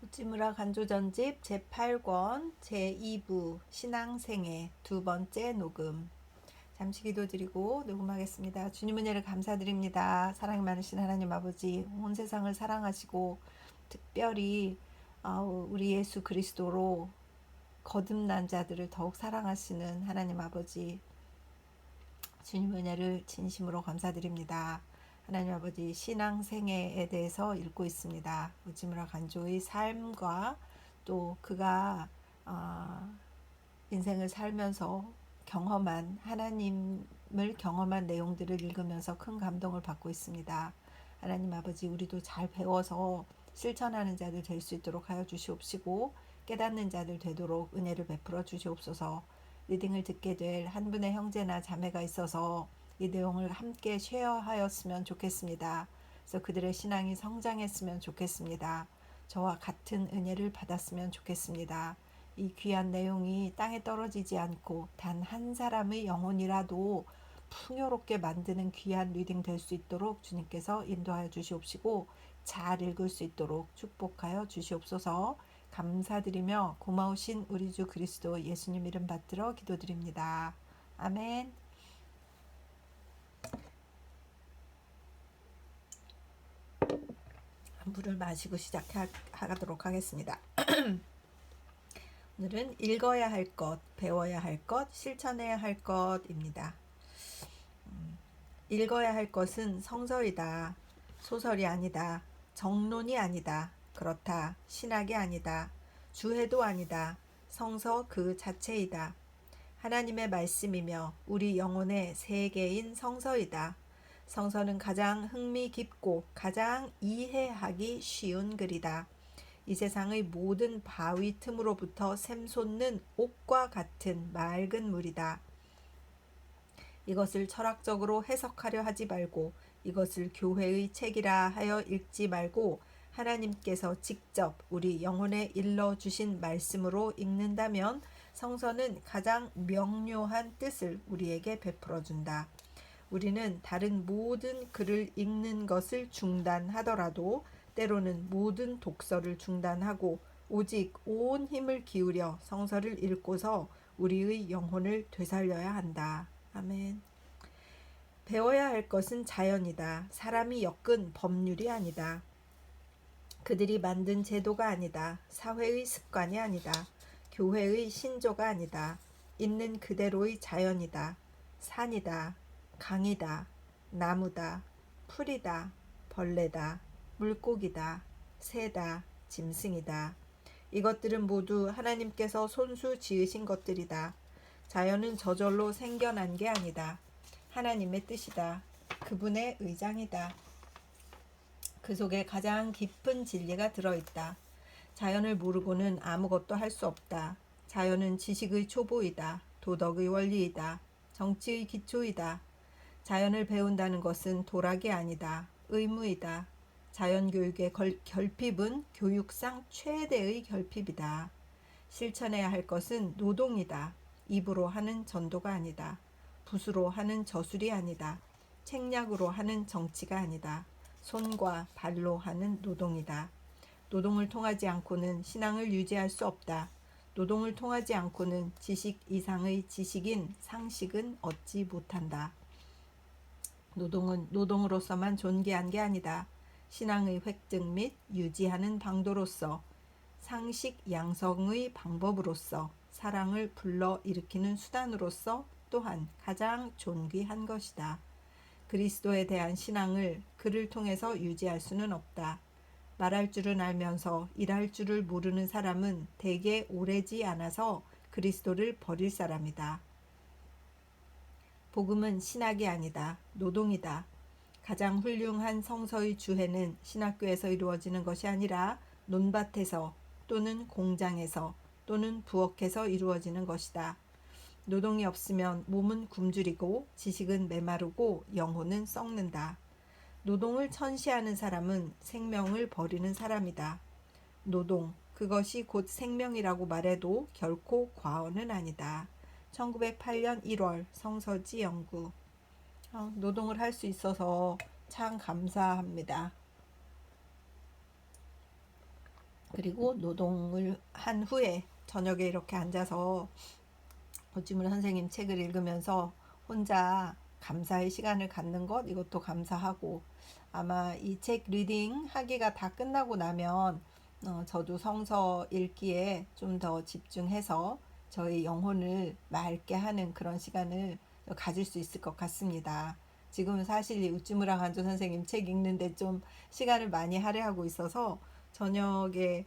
우찌무라 간조전집 제8권 제2부 신앙생애 두 번째 녹음. 잠시 기도드리고 녹음하겠습니다. 주님 은혜를 감사드립니다. 사랑이 많으신 하나님 아버지, 온 세상을 사랑하시고 특별히 우리 예수 그리스도로 거듭난 자들을 더욱 사랑하시는 하나님 아버지, 주님 은혜를 진심으로 감사드립니다. 하나님 아버지, 신앙생애에 대해서 읽고 있습니다. 우찌무라 간조의 삶과 또 그가 인생을 살면서 경험한 하나님을 경험한 내용들을 읽으면서 큰 감동을 받고 있습니다. 하나님 아버지, 우리도 잘 배워서 실천하는 자들 될 수 있도록 하여 주시옵시고 깨닫는 자들 되도록 은혜를 베풀어 주시옵소서. 리딩을 듣게 될 한 분의 형제나 자매가 있어서 이 내용을 함께 쉐어하였으면 좋겠습니다. 그래서 그들의 신앙이 성장했으면 좋겠습니다. 저와 같은 은혜를 받았으면 좋겠습니다. 이 귀한 내용이 땅에 떨어지지 않고 단 한 사람의 영혼이라도 풍요롭게 만드는 귀한 리딩 될 수 있도록 주님께서 인도하여 주시옵시고 잘 읽을 수 있도록 축복하여 주시옵소서. 감사드리며 고마우신 우리 주 그리스도 예수님 이름 받들어 기도드립니다. 아멘. 물을 마시고 시작하도록 하겠습니다. 오늘은 읽어야 할 것, 배워야 할 것, 실천해야 할 것입니다. 읽어야 할 것은 성서이다. 소설이 아니다. 정론이 아니다. 그렇다. 신학이 아니다. 주해도 아니다. 성서 그 자체이다. 하나님의 말씀이며 우리 영혼의 세계인 성서이다. 성서는 가장 흥미 깊고 가장 이해하기 쉬운 글이다. 이 세상의 모든 바위 틈으로부터 샘솟는 옥과 같은 맑은 물이다. 이것을 철학적으로 해석하려 하지 말고 이것을 교회의 책이라 하여 읽지 말고 하나님께서 직접 우리 영혼에 일러주신 말씀으로 읽는다면 성서는 가장 명료한 뜻을 우리에게 베풀어준다. 우리는 다른 모든 글을 읽는 것을 중단하더라도 때로는 모든 독서를 중단하고 오직 온 힘을 기울여 성서를 읽고서 우리의 영혼을 되살려야 한다. 아멘. 배워야 할 것은 자연이다. 사람이 엮은 법률이 아니다. 그들이 만든 제도가 아니다. 사회의 습관이 아니다. 교회의 신조가 아니다. 있는 그대로의 자연이다. 산이다. 강이다. 나무다. 풀이다. 벌레다. 물고기다. 새다. 짐승이다. 이것들은 모두 하나님께서 손수 지으신 것들이다. 자연은 저절로 생겨난 게 아니다. 하나님의 뜻이다. 그분의 의장이다. 그 속에 가장 깊은 진리가 들어있다. 자연을 모르고는 아무것도 할 수 없다. 자연은 지식의 초보이다. 도덕의 원리이다. 정치의 기초이다. 자연을 배운다는 것은 도락이 아니다. 의무이다. 자연교육의 결핍은 교육상 최대의 결핍이다. 실천해야 할 것은 노동이다. 입으로 하는 전도가 아니다. 붓으로 하는 저술이 아니다. 책략으로 하는 정치가 아니다. 손과 발로 하는 노동이다. 노동을 통하지 않고는 신앙을 유지할 수 없다. 노동을 통하지 않고는 지식 이상의 지식인 상식은 얻지 못한다. 노동은 노동으로서만 존귀한 게 아니다. 신앙의 획득 및 유지하는 방도로서, 상식 양성의 방법으로서, 사랑을 불러일으키는 수단으로서 또한 가장 존귀한 것이다. 그리스도에 대한 신앙을 그를 통해서 유지할 수는 없다. 말할 줄은 알면서 일할 줄을 모르는 사람은 대개 오래지 않아서 그리스도를 버릴 사람이다. 복음은 신학이 아니다. 노동이다. 가장 훌륭한 성서의 주해는 신학교에서 이루어지는 것이 아니라 논밭에서 또는 공장에서 또는 부엌에서 이루어지는 것이다. 노동이 없으면 몸은 굶주리고 지식은 메마르고 영혼은 썩는다. 노동을 천시하는 사람은 생명을 버리는 사람이다. 노동, 그것이 곧 생명이라고 말해도 결코 과언은 아니다. 1908년 1월 성서지 연구. 노동을 할 수 있어서 참 감사합니다. 그리고 노동을 한 후에 저녁에 이렇게 앉아서 오찌물 선생님 책을 읽으면서 혼자 감사의 시간을 갖는 것, 이것도 감사하고, 아마 이 책 리딩 하기가 다 끝나고 나면 저도 성서 읽기에 좀 더 집중해서 저희 영혼을 맑게 하는 그런 시간을 가질 수 있을 것 같습니다. 지금은 사실 이 우찌무라 간조 선생님 책 읽는데 좀 시간을 많이 할애하고 있어서 저녁에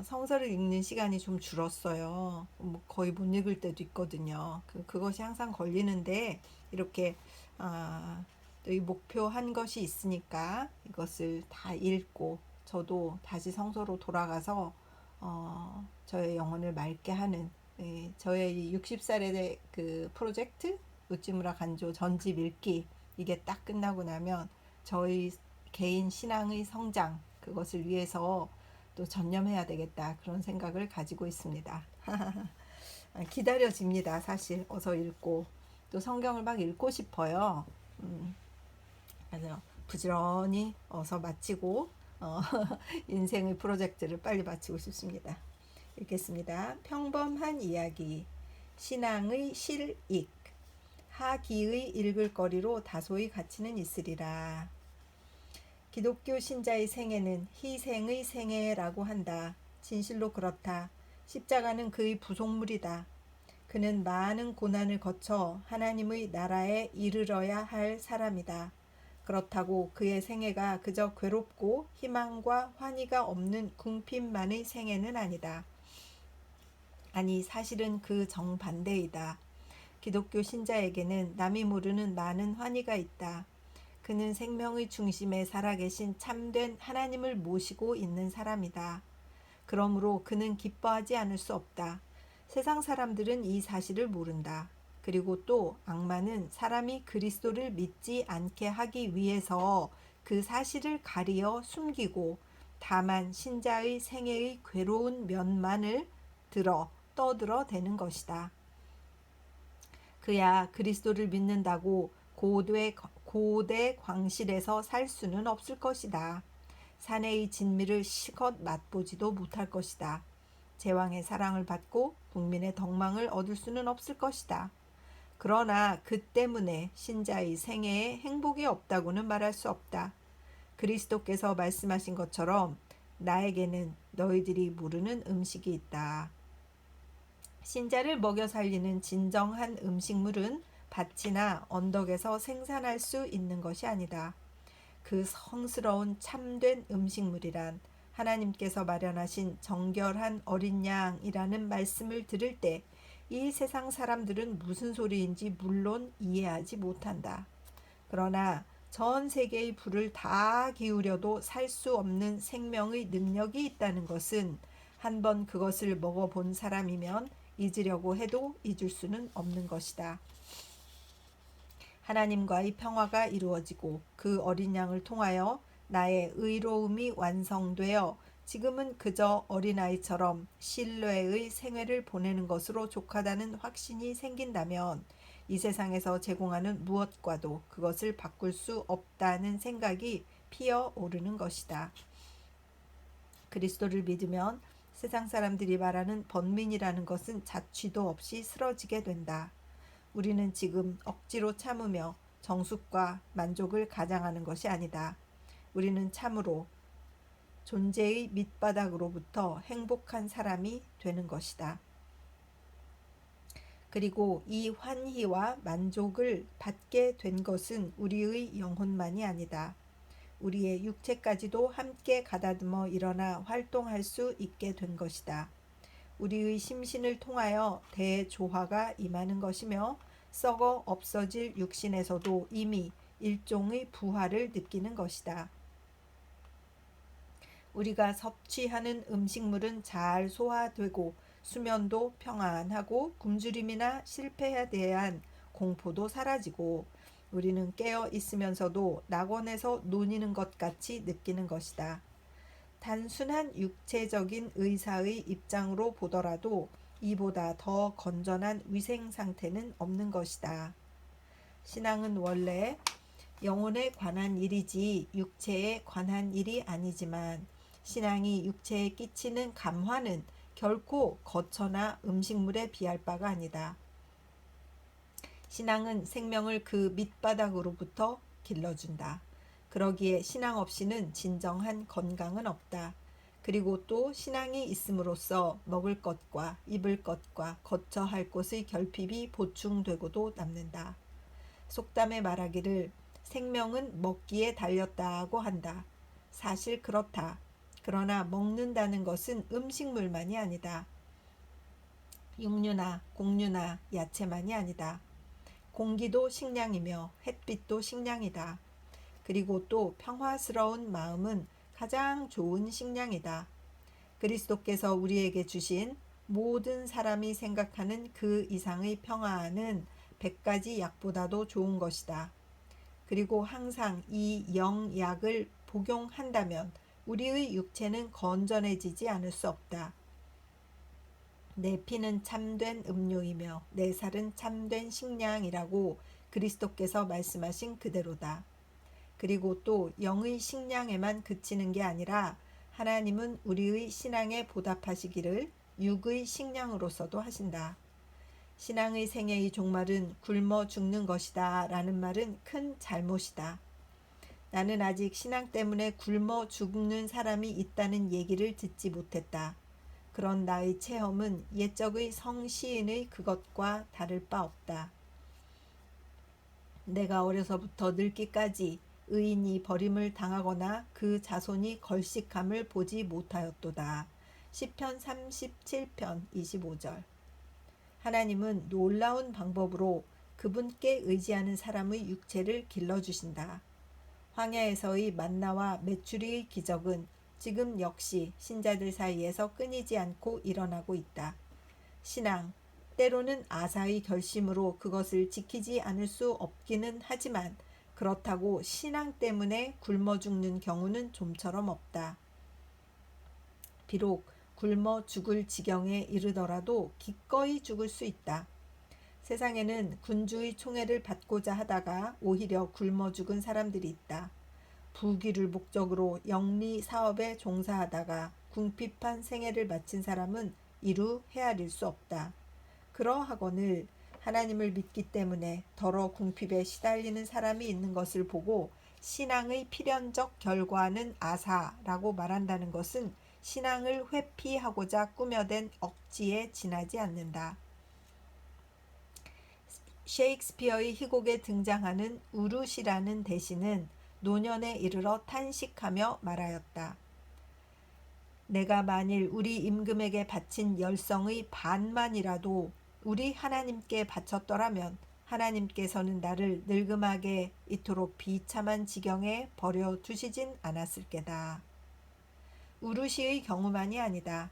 성서를 읽는 시간이 좀 줄었어요. 뭐 거의 못 읽을 때도 있거든요. 그것이 항상 걸리는데 이렇게 또 이 목표한 것이 있으니까 이것을 다 읽고 저도 다시 성서로 돌아가서 저의 영혼을 맑게 하는 저의 60살의 그 프로젝트 우찌무라 간조 전집 읽기 이게 딱 끝나고 나면 저희 개인 신앙의 성장 그것을 위해서 또 전념해야 되겠다 그런 생각을 가지고 있습니다. 기다려집니다. 사실 어서 읽고 또 성경을 막 읽고 싶어요. 그래서 부지런히 어서 마치고 인생의 프로젝트를 빨리 마치고 싶습니다. 읽겠습니다. 평범한 이야기 신앙의 실익 하기의 읽을 거리로 다소의 가치는 있으리라. 기독교 신자의 생애는 희생의 생애라고 한다. 진실로 그렇다. 십자가는 그의 부속물이다. 그는 많은 고난을 거쳐 하나님의 나라에 이르러야 할 사람이다. 그렇다고 그의 생애가 그저 괴롭고 희망과 환희가 없는 궁핍만의 생애는 아니다. 아니 사실은 그 정반대이다. 기독교 신자에게는 남이 모르는 많은 환희가 있다. 그는 생명의 중심에 살아계신 참된 하나님을 모시고 있는 사람이다. 그러므로 그는 기뻐하지 않을 수 없다. 세상 사람들은 이 사실을 모른다. 그리고 또 악마는 사람이 그리스도를 믿지 않게 하기 위해서 그 사실을 가리어 숨기고 다만 신자의 생애의 괴로운 면만을 떠들어 대는 것이다. 그야 그리스도를 믿는다고 고대 광실에서 살 수는 없을 것이다. 사내의 진미를 실컷 맛보지도 못할 것이다. 제왕의 사랑을 받고 국민의 덕망을 얻을 수는 없을 것이다. 그러나 그 때문에 신자의 생애에 행복이 없다고는 말할 수 없다. 그리스도께서 말씀하신 것처럼 나에게는 너희들이 모르는 음식이 있다. 신자를 먹여 살리는 진정한 음식물은 밭이나 언덕에서 생산할 수 있는 것이 아니다. 그 성스러운 참된 음식물이란 하나님께서 마련하신 정결한 어린 양이라는 말씀을 들을 때 이 세상 사람들은 무슨 소리인지 물론 이해하지 못한다. 그러나 전 세계의 불을 다 기울여도 살 수 없는 생명의 능력이 있다는 것은 한번 그것을 먹어본 사람이면 잊으려고 해도 잊을 수는 없는 것이다. 하나님과의 평화가 이루어지고 그 어린 양을 통하여 나의 의로움이 완성되어 지금은 그저 어린아이처럼 신뢰의 생애를 보내는 것으로 족하다는 확신이 생긴다면 이 세상에서 제공하는 무엇과도 그것을 바꿀 수 없다는 생각이 피어오르는 것이다. 그리스도를 믿으면 세상 사람들이 말하는 번민이라는 것은 자취도 없이 쓰러지게 된다. 우리는 지금 억지로 참으며 정숙과 만족을 가장하는 것이 아니다. 우리는 참으로 존재의 밑바닥으로부터 행복한 사람이 되는 것이다. 그리고 이 환희와 만족을 받게 된 것은 우리의 영혼만이 아니다. 우리의 육체까지도 함께 가다듬어 일어나 활동할 수 있게 된 것이다. 우리의 심신을 통하여 대조화가 임하는 것이며 썩어 없어질 육신에서도 이미 일종의 부활을 느끼는 것이다. 우리가 섭취하는 음식물은 잘 소화되고 수면도 평안하고 굶주림이나 실패에 대한 공포도 사라지고 우리는 깨어 있으면서도 낙원에서 논이는 것 같이 느끼는 것이다. 단순한 육체적인 의사의 입장으로 보더라도 이보다 더 건전한 위생 상태는 없는 것이다. 신앙은 원래 영혼에 관한 일이지 육체에 관한 일이 아니지만 신앙이 육체에 끼치는 감화는 결코 거처나 음식물에 비할 바가 아니다. 신앙은 생명을 그 밑바닥으로부터 길러준다. 그러기에 신앙 없이는 진정한 건강은 없다. 그리고 또 신앙이 있음으로써 먹을 것과 입을 것과 거처할 곳의 결핍이 보충되고도 남는다. 속담에 말하기를 생명은 먹기에 달렸다고 한다. 사실 그렇다. 그러나 먹는다는 것은 음식물만이 아니다. 육류나 곡류나 야채만이 아니다. 공기도 식량이며 햇빛도 식량이다. 그리고 또 평화스러운 마음은 가장 좋은 식량이다. 그리스도께서 우리에게 주신 모든 사람이 생각하는 그 이상의 평화는 100가지 약보다도 좋은 것이다. 그리고 항상 이 영약을 복용한다면 우리의 육체는 건전해지지 않을 수 없다. 내 피는 참된 음료이며 내 살은 참된 식량이라고 그리스도께서 말씀하신 그대로다. 그리고 또 영의 식량에만 그치는 게 아니라 하나님은 우리의 신앙에 보답하시기를 육의 식량으로서도 하신다. 신앙의 생애의 종말은 굶어 죽는 것이다 라는 말은 큰 잘못이다. 나는 아직 신앙 때문에 굶어 죽는 사람이 있다는 얘기를 듣지 못했다. 그런 나의 체험은 옛적의 성시인의 그것과 다를 바 없다. 내가 어려서부터 늙기까지 의인이 버림을 당하거나 그 자손이 걸식함을 보지 못하였도다. 시편 37편 25절. 하나님은 놀라운 방법으로 그분께 의지하는 사람의 육체를 길러주신다. 황야에서의 만나와 메추리의 기적은 지금 역시 신자들 사이에서 끊이지 않고 일어나고 있다. 신앙, 때로는 아사의 결심으로 그것을 지키지 않을 수 없기는 하지만 그렇다고 신앙 때문에 굶어 죽는 경우는 좀처럼 없다. 비록 굶어 죽을 지경에 이르더라도 기꺼이 죽을 수 있다. 세상에는 군주의 총애를 받고자 하다가 오히려 굶어 죽은 사람들이 있다. 부귀를 목적으로 영리 사업에 종사하다가 궁핍한 생애를 마친 사람은 이루 헤아릴 수 없다. 그러하거늘 하나님을 믿기 때문에 더러 궁핍에 시달리는 사람이 있는 것을 보고 신앙의 필연적 결과는 아사라고 말한다는 것은 신앙을 회피하고자 꾸며댄 억지에 지나지 않는다. 셰익스피어의 희곡에 등장하는 우룻이라는 대신은 노년에 이르러 탄식하며 말하였다. 내가 만일 우리 임금에게 바친 열성의 반만이라도 우리 하나님께 바쳤더라면 하나님께서는 나를 늙음하게 이토록 비참한 지경에 버려두시진 않았을 게다. 우루시의 경우만이 아니다.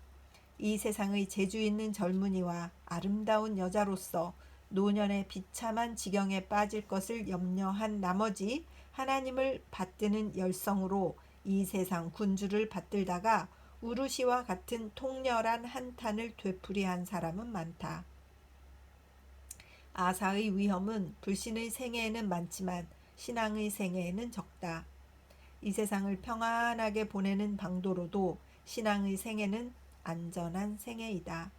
이 세상의 재주 있는 젊은이와 아름다운 여자로서 노년의 비참한 지경에 빠질 것을 염려한 나머지 하나님을 받드는 열성으로 이 세상 군주를 받들다가 우루시와 같은 통렬한 한탄을 되풀이한 사람은 많다. 아사의 위험은 불신의 생애에는 많지만 신앙의 생애에는 적다. 이 세상을 평안하게 보내는 방도로도 신앙의 생애는 안전한 생애이다.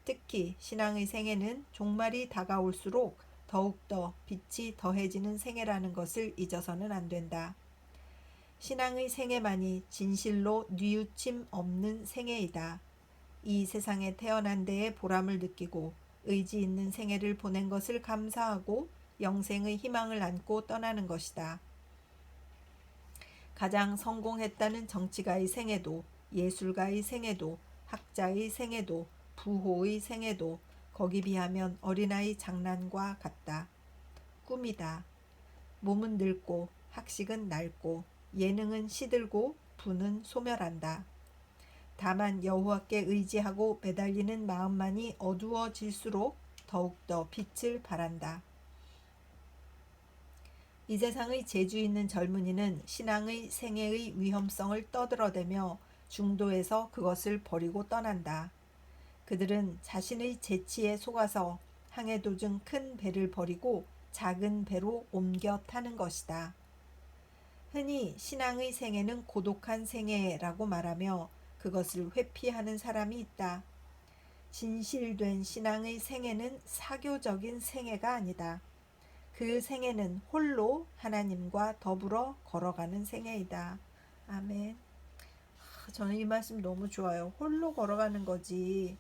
특히 신앙의 생애는 종말이 다가올수록 더욱더 빛이 더해지는 생애라는 것을 잊어서는 안 된다. 신앙의 생애만이 진실로 뉘우침 없는 생애이다. 이 세상에 태어난 데에 보람을 느끼고 의지 있는 생애를 보낸 것을 감사하고 영생의 희망을 안고 떠나는 것이다. 가장 성공했다는 정치가의 생애도, 예술가의 생애도, 학자의 생애도, 부호의 생애도 거기 비하면 어린아이 장난과 같다. 꿈이다. 몸은 늙고 학식은 낡고 예능은 시들고 부는 소멸한다. 다만 여호와께 의지하고 매달리는 마음만이 어두워질수록 더욱더 빛을 발한다. 이 세상의 재주 있는 젊은이는 신앙의 생애의 위험성을 떠들어대며 중도에서 그것을 버리고 떠난다. 그들은 자신의 재치에 속아서 항해 도중 큰 배를 버리고 작은 배로 옮겨 타는 것이다. 흔히 신앙의 생애는 고독한 생애라고 말하며 그것을 회피하는 사람이 있다. 진실된 신앙의 생애는 사교적인 생애가 아니다. 그 생애는 홀로 하나님과 더불어 걸어가는 생애이다. 아멘. 저는 이 말씀 너무 좋아요. 홀로 걸어가는 거지.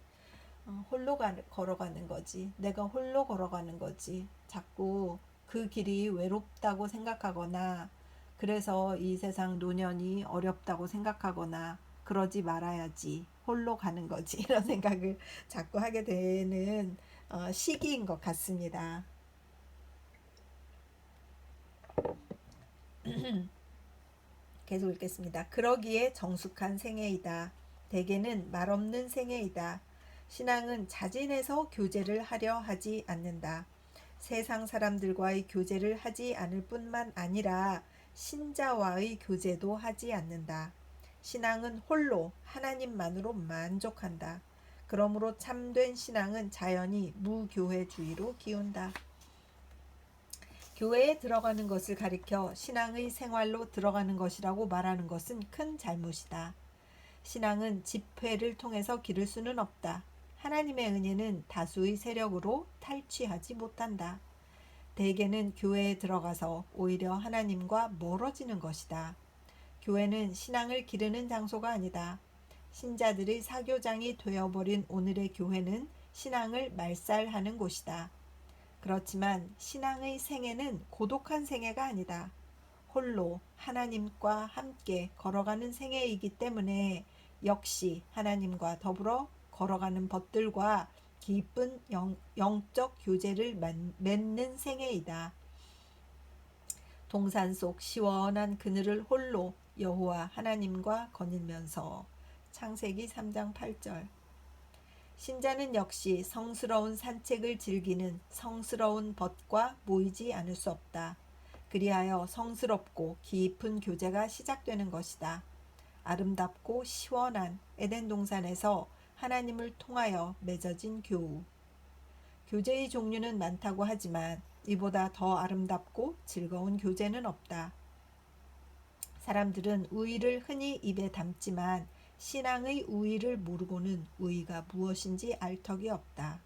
걸어가는 거지. 내가 홀로 걸어가는 거지. 자꾸 그 길이 외롭다고 생각하거나, 그래서 이 세상 노년이 어렵다고 생각하거나, 그러지 말아야지. 홀로 가는 거지. 이런 생각을 자꾸 하게 되는 시기인 것 같습니다. 계속 읽겠습니다. 그러기에 정숙한 생애이다. 대개는 말없는 생애이다. 신앙은 자진해서 교제를 하려 하지 않는다. 세상 사람들과의 교제를 하지 않을 뿐만 아니라 신자와의 교제도 하지 않는다. 신앙은 홀로 하나님만으로 만족한다. 그러므로 참된 신앙은 자연히 무교회주의로 기운다. 교회에 들어가는 것을 가리켜 신앙의 생활로 들어가는 것이라고 말하는 것은 큰 잘못이다. 신앙은 집회를 통해서 기를 수는 없다. 하나님의 은혜는 다수의 세력으로 탈취하지 못한다. 대개는 교회에 들어가서 오히려 하나님과 멀어지는 것이다. 교회는 신앙을 기르는 장소가 아니다. 신자들의 사교장이 되어버린 오늘의 교회는 신앙을 말살하는 곳이다. 그렇지만 신앙의 생애는 고독한 생애가 아니다. 홀로 하나님과 함께 걸어가는 생애이기 때문에 역시 하나님과 더불어 걸어가는 벗들과 깊은 영적 교제를 맺는 생애이다. 동산 속 시원한 그늘을 홀로 여호와 하나님과 거닐면서. 창세기 3장 8절. 신자는 역시 성스러운 산책을 즐기는 성스러운 벗과 모이지 않을 수 없다. 그리하여 성스럽고 깊은 교제가 시작되는 것이다. 아름답고 시원한 에덴 동산에서 하나님을 통하여 맺어진 교우. 교제의 종류는 많다고 하지만 이보다 더 아름답고 즐거운 교제는 없다. 사람들은 우의를 흔히 입에 담지만 신앙의 우의를 모르고는 우의가 무엇인지 알 턱이 없다.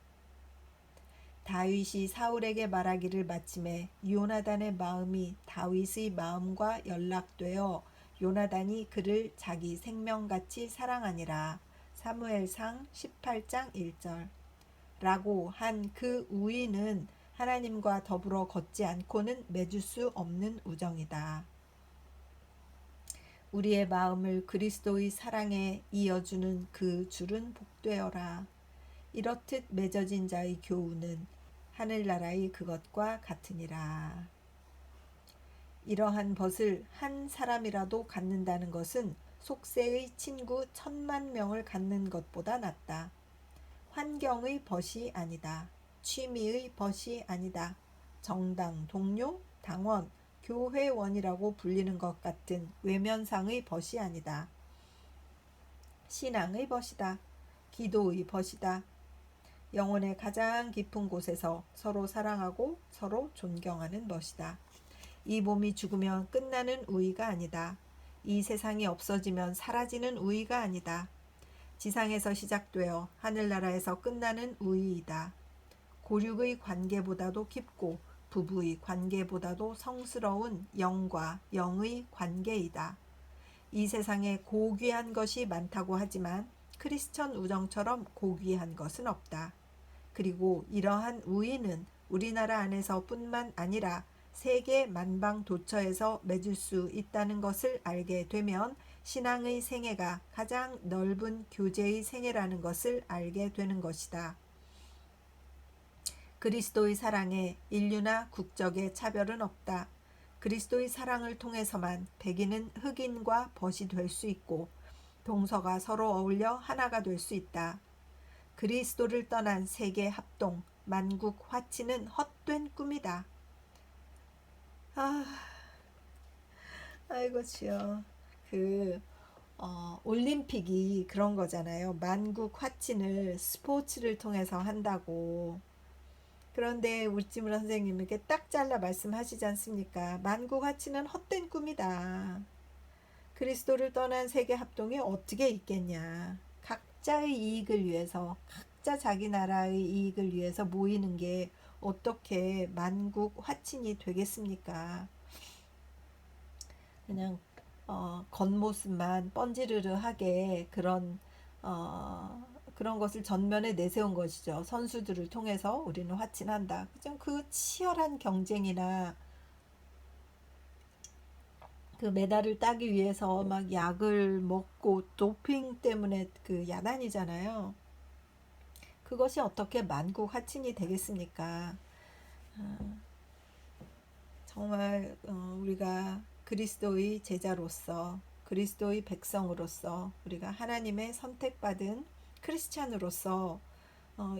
다윗이 사울에게 말하기를 마침에 요나단의 마음이 다윗의 마음과 연락되어 요나단이 그를 자기 생명같이 사랑하니라. 사무엘상 18장 1절. 라고 한 그 우의는 하나님과 더불어 걷지 않고는 맺을 수 없는 우정이다. 우리의 마음을 그리스도의 사랑에 이어주는 그 줄은 복되어라. 이렇듯 맺어진 자의 교우는 하늘나라의 그것과 같으니라. 이러한 벗을 한 사람이라도 갖는다는 것은 속세의 친구 10,000명을 갖는 것보다 낫다. 환경의 벗이 아니다. 취미의 벗이 아니다. 정당, 동료, 당원, 교회원이라고 불리는 것 같은 외면상의 벗이 아니다. 신앙의 벗이다. 기도의 벗이다. 영혼의 가장 깊은 곳에서 서로 사랑하고 서로 존경하는 벗이다. 이 몸이 죽으면 끝나는 우의가 아니다. 이 세상이 없어지면 사라지는 우의가 아니다. 지상에서 시작되어 하늘나라에서 끝나는 우의이다. 고륙의 관계보다도 깊고 부부의 관계보다도 성스러운 영과 영의 관계이다. 이 세상에 고귀한 것이 많다고 하지만 크리스천 우정처럼 고귀한 것은 없다. 그리고 이러한 우의는 우리나라 안에서뿐만 아니라 세계 만방 도처에서 맺을 수 있다는 것을 알게 되면 신앙의 생애가 가장 넓은 교제의 생애라는 것을 알게 되는 것이다. 그리스도의 사랑에 인류나 국적의 차별은 없다. 그리스도의 사랑을 통해서만 백인은 흑인과 벗이 될 수 있고 동서가 서로 어울려 하나가 될 수 있다. 그리스도를 떠난 세계 합동, 만국 화치는 헛된 꿈이다. 아이고 주여. 올림픽이 그런 거잖아요. 만국 화친을 스포츠를 통해서 한다고. 그런데 우찌무라 선생님에게 딱 잘라 말씀하시지 않습니까? 만국화치는 헛된 꿈이다. 그리스도를 떠난 세계 합동이 어떻게 있겠냐. 각자의 이익을 위해서, 각자 자기 나라의 이익을 위해서 모이는 게 어떻게 만국 화친이 되겠습니까? 그냥 겉모습만 뻔지르르하게 그런 것을 전면에 내세운 것이죠. 선수들을 통해서 우리는 화친한다. 그 치열한 경쟁이나 그 메달을 따기 위해서 막 약을 먹고 도핑 때문에 그 야단이잖아요. 그것이 어떻게 만국화친이 되겠습니까? 정말 우리가 그리스도의 제자로서 그리스도의 백성으로서 우리가 하나님의 선택받은 크리스찬으로서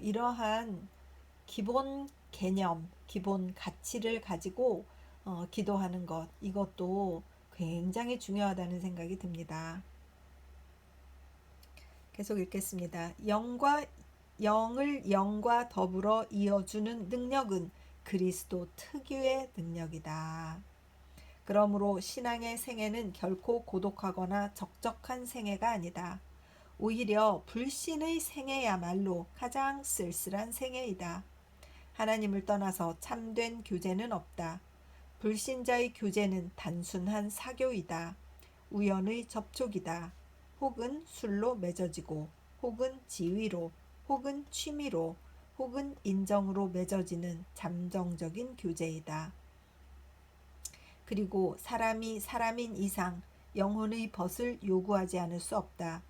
이러한 기본 개념, 기본 가치를 가지고 기도하는 것, 이것도 굉장히 중요하다는 생각이 듭니다. 계속 읽겠습니다. 영을 영과 더불어 이어주는 능력은 그리스도 특유의 능력이다. 그러므로 신앙의 생애는 결코 고독하거나 적적한 생애가 아니다. 오히려 불신의 생애야말로 가장 쓸쓸한 생애이다. 하나님을 떠나서 참된 교제는 없다. 불신자의 교제는 단순한 사교이다. 우연의 접촉이다. 혹은 술로 맺어지고, 혹은 지위로, 혹은 취미로, 혹은 인정으로 맺어지는 잠정적인 교제이다. 그리고 사람이 사람인 이상 영혼의 벗을 요구하지 않을 수 없다.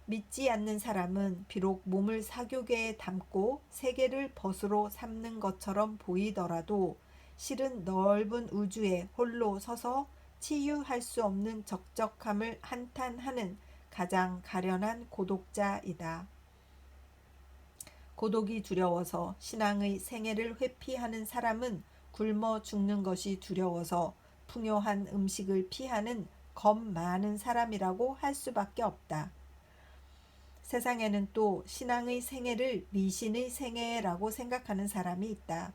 믿지 않는 사람은 비록 몸을 사교계에 담고 세계를 벗으로 삼는 것처럼 보이더라도 실은 넓은 우주에 홀로 서서 치유할 수 없는 적적함을 한탄하는 가장 가련한 고독자이다. 고독이 두려워서 신앙의 생애를 회피하는 사람은 굶어 죽는 것이 두려워서 풍요한 음식을 피하는 겁 많은 사람이라고 할 수밖에 없다. 세상에는 또 신앙의 생애를 미신의 생애라고 생각하는 사람이 있다.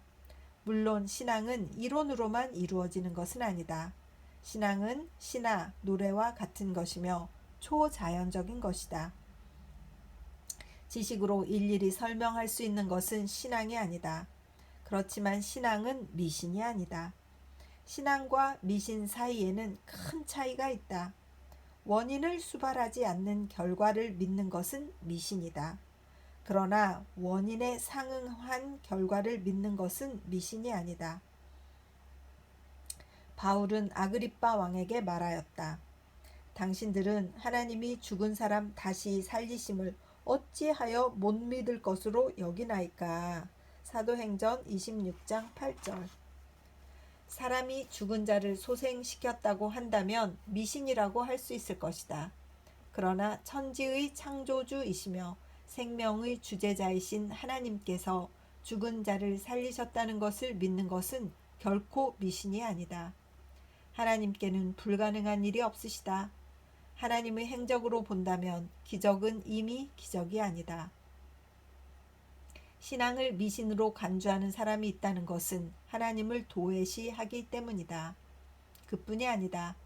물론 신앙은 이론으로만 이루어지는 것은 아니다. 신앙은 시나 노래와 같은 것이며 초자연적인 것이다. 지식으로 일일이 설명할 수 있는 것은 신앙이 아니다. 그렇지만 신앙은 미신이 아니다. 신앙과 미신 사이에는 큰 차이가 있다. 원인을 수발하지 않는 결과를 믿는 것은 미신이다. 그러나 원인에 상응한 결과를 믿는 것은 미신이 아니다. 바울은 아그리빠 왕에게 말하였다. 당신들은 하나님이 죽은 사람 다시 살리심을 어찌하여 못 믿을 것으로 여기나이까. 사도행전 26장 8절. 사람이 죽은 자를 소생시켰다고 한다면 미신이라고 할 수 있을 것이다. 그러나 천지의 창조주이시며 생명의 주재자이신 하나님께서 죽은 자를 살리셨다는 것을 믿는 것은 결코 미신이 아니다. 하나님께는 불가능한 일이 없으시다. 하나님의 행적으로 본다면 기적은 이미 기적이 아니다. 신앙을 미신으로 간주하는 사람이 있다는 것은 하나님을 도외시하기 때문이다. 그뿐이 아니다.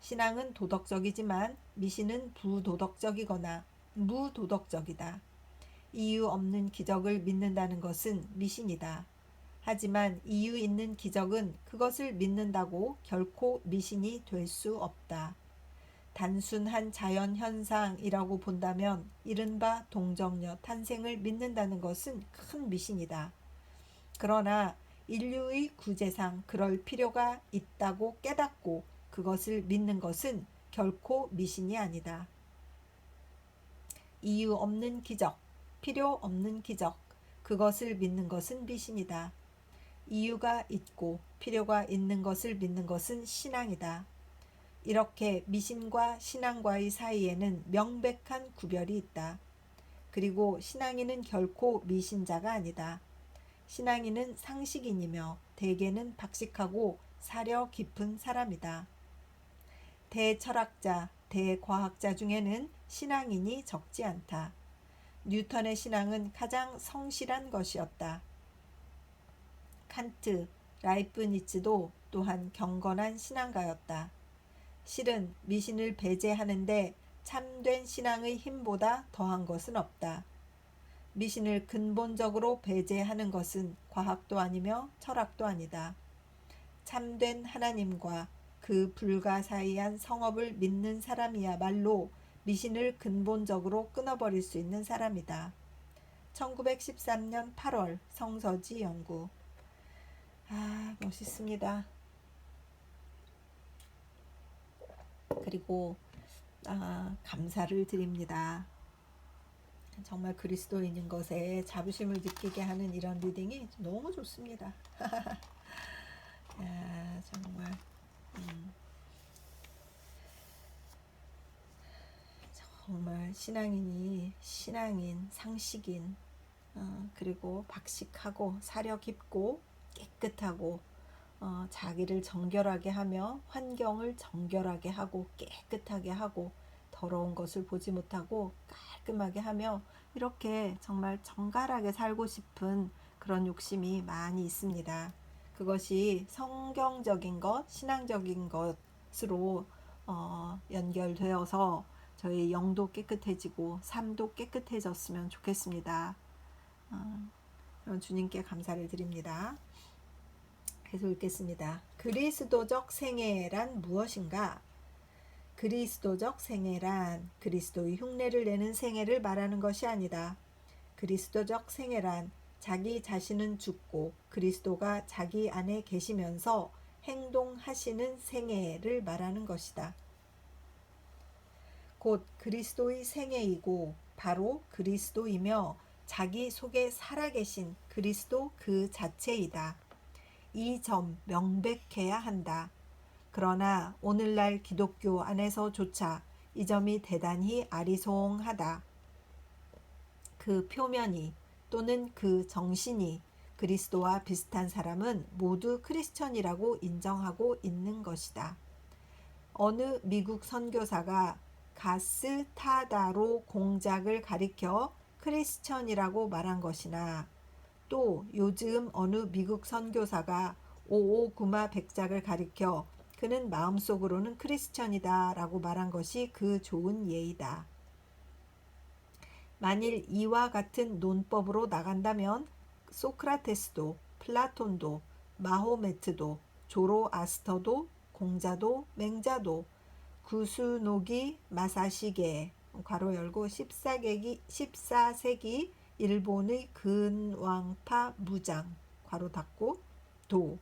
신앙은 도덕적이지만 미신은 부도덕적이거나 무도덕적이다. 이유 없는 기적을 믿는다는 것은 미신이다. 하지만 이유 있는 기적은 그것을 믿는다고 결코 미신이 될 수 없다. 단순한 자연현상이라고 본다면 이른바 동정녀 탄생을 믿는다는 것은 큰 미신이다. 그러나 인류의 구제상 그럴 필요가 있다고 깨닫고 그것을 믿는 것은 결코 미신이 아니다. 이유 없는 기적, 필요 없는 기적, 그것을 믿는 것은 미신이다. 이유가 있고 필요가 있는 것을 믿는 것은 신앙이다. 이렇게 미신과 신앙과의 사이에는 명백한 구별이 있다. 그리고 신앙인은 결코 미신자가 아니다. 신앙인은 상식인이며 대개는 박식하고 사려 깊은 사람이다. 대철학자, 대과학자 중에는 신앙인이 적지 않다. 뉴턴의 신앙은 가장 성실한 것이었다. 칸트, 라이프니츠도 또한 경건한 신앙가였다. 실은 미신을 배제하는데 참된 신앙의 힘보다 더한 것은 없다. 미신을 근본적으로 배제하는 것은 과학도 아니며 철학도 아니다. 참된 하나님과 그 불가사의한 성업을 믿는 사람이야말로 미신을 근본적으로 끊어버릴 수 있는 사람이다. 1913년 8월 성서지 연구. 멋있습니다. 그리고 감사를 드립니다. 정말 그리스도인인 것에 자부심을 느끼게 하는 이런 리딩이 너무 좋습니다. 정말 정말 신앙인이 신앙인, 상식인, 그리고 박식하고 사려 깊고 깨끗하고 자기를 정결하게 하며 환경을 정결하게 하고 깨끗하게 하고 더러운 것을 보지 못하고 깔끔하게 하며 이렇게 정말 정갈하게 살고 싶은 그런 욕심이 많이 있습니다. 그것이 성경적인 것, 신앙적인 것으로 연결되어서 저희 영도 깨끗해지고 삶도 깨끗해졌으면 좋겠습니다. 그런 주님께 감사를 드립니다. 계속 읽겠습니다. 그리스도적 생애란 무엇인가? 그리스도적 생애란 그리스도의 흉내를 내는 생애를 말하는 것이 아니다. 그리스도적 생애란 자기 자신은 죽고 그리스도가 자기 안에 계시면서 행동하시는 생애를 말하는 것이다. 곧 그리스도의 생애이고 바로 그리스도이며 자기 속에 살아계신 그리스도 그 자체이다. 이 점 명백해야 한다. 그러나 오늘날 기독교 안에서조차 이 점이 대단히 아리송하다. 그 표면이 또는 그 정신이 그리스도와 비슷한 사람은 모두 크리스천이라고 인정하고 있는 것이다. 어느 미국 선교사가 가스타다로 공작을 가리켜 크리스천이라고 말한 것이나 또 요즘 어느 미국 선교사가 오오구마 백작을 가리켜 그는 마음속으로는 크리스천이다 라고 말한 것이 그 좋은 예이다. 만일 이와 같은 논법으로 나간다면 소크라테스도 플라톤도 마호메트도 조로아스터도 공자도 맹자도 구스노기 마사시게 괄호 열고 14세기 일본의 근왕파 무장 괄호 닫고 도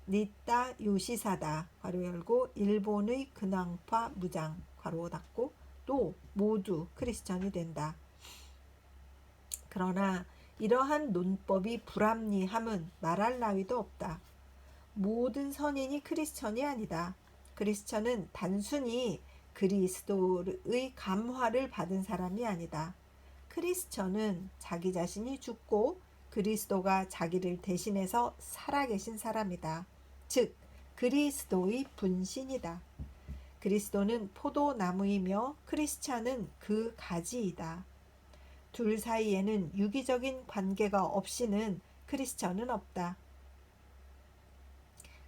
니타 요시사다 괄호 열고 일본의 근왕파 무장 괄호 닫고 또 모두 크리스천이 된다. 그러나 이러한 논법이 불합리함은 말할 나위도 없다. 모든 선인이 크리스천이 아니다. 크리스천은 단순히 그리스도의 감화를 받은 사람이 아니다. 크리스천은 자기 자신이 죽고 그리스도가 자기를 대신해서 살아계신 사람이다. 즉 그리스도의 분신이다. 그리스도는 포도나무이며 크리스찬은 그 가지이다. 둘 사이에는 유기적인 관계가 없이는 크리스천은 없다.